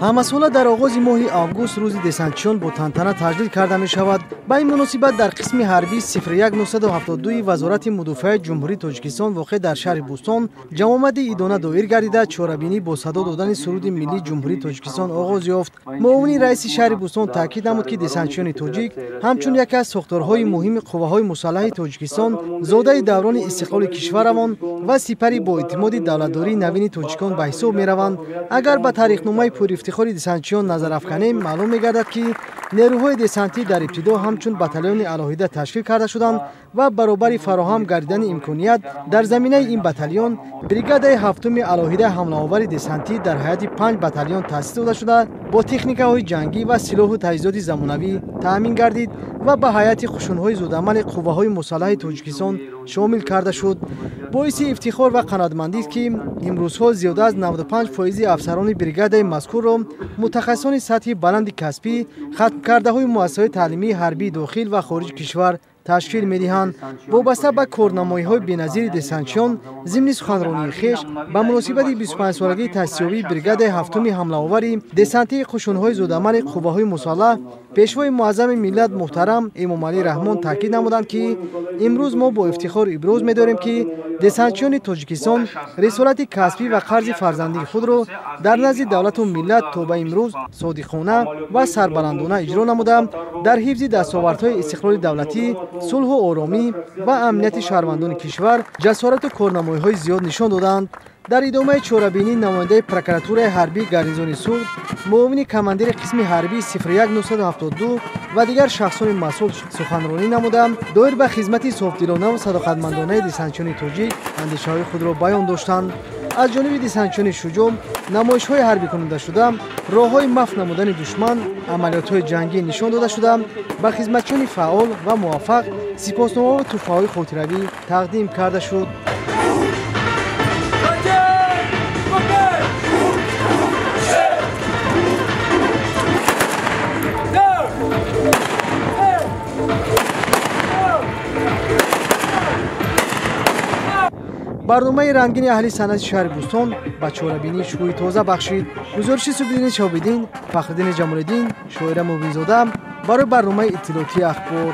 ҳамасола дар оғози моҳи август рӯзи десантчиён бо тантана таҷлил карда мешавад. Ба ин муносибат дар қисми ҳарбии 01972 Вазорати Мудофиаи Ҷумҳурии Тоҷикистон воқеъ дар шаҳри Бӯстон ҷамомади идона доир гардида чорабинӣ бо садо додани суруди миллии Ҷумҳурии Тоҷикистон оғоз ёфт. Муовини раиси шаҳри Бӯстон таъкид намуд, ки десантчиёни тоҷик ҳамчун яке аз сохторҳои муҳими қувваҳои мусаллаҳи Тоҷикистон, зодаи даврони истиқлоли кишварамон ва сипари боэътимоди давлатдории навини тоҷикон ба ҳисоб мераванд. Агар ба таърихномаи пурифтихори десантчиён назар афканем, маълум мегардад, ки нерӯҳои десантӣ дар ибтидо ҳамчун батальёни алоҳида ташкил карда шуданд ва баробари фароҳам гардидани имконият дар заминаи ин батальён, бригадаи ҳафтуми алоҳидаи ҳамлаовари десантӣ дар ҳайати 5 батальён таъсис дода шуда, бо техникаҳои ҷангӣ ва силоҳу таҷҳизоти замонавӣ таъмин гардид ва ба ҳайати қушунҳои зудамали қувваҳои мусаллаҳи Тоҷикистон шомил карда шуд. боиси ифтихор ва қаноатмандист, ки имрӯзҳо зиёда аз 95% афсарони бригадаи мазкурро мутахассисони сатҳи баланди касбӣ, хатмкардаҳои муассисаҳои таълимии ҳарбии дохил ва хориҷи кишвар ташкил медиҳанд. вобаста ба корнамоиҳои беназири десантчиён, зимни суханронии хеш ба муносибати 25-солагии таъсисёбии бригадаи ҳафтуми ҳамлаовари десантии қушунҳои зудамали қувваҳои мусаллаҳ, пешвои муаззами миллат муҳтарам Эмомалӣ Раҳмон таъкид намуданд, ки имрӯз мо бо ифтихор иброз медорем, ки десантчиёни Тоҷикистон рисолати касбӣ ва қарзи фарзандии худро дар назди давлату миллат то ба имрӯз содиқона ва сарбаландона иҷро намуда, дар ҳифзи дастовардҳои истиқлоли давлатӣ, сулҳу оромӣ ва амнияти шаҳрвандони кишвар ҷасорату корнамоиҳои зиёд нишон доданд. дар идомаи чорабинӣ намояндаи прокуратураи ҳарбии гарнизони суд, муовини командири қисми ҳарбии 01972 ва дигар шахсони масъул суханронӣ намуда, доир ба хизмати софдилонаву садоқатмандонаи десантчиёни тоҷик андешаҳои худро баён доштанд. аз ҷониби десантчиёни шуҷоъ намоишҳои ҳарбикунандашуда, роҳҳои мафт намудани душман, амалиётҳои ҷангӣ нишон дода шуда, ба хизматчиёни фаъол ва муваффақ сипосномаву тӯҳфаҳои хотиравӣ тақдим карда шуд. барномаи рангини аҳли санъати шаҳри Бӯстон ба чорабинӣ шӯи тоза бахшид. гузориши Субҳиддини Шоҳобиддин, Фахриддини Ҷамолиддин, шоира Мубинзода барои барномаи иттилоотии ахбор.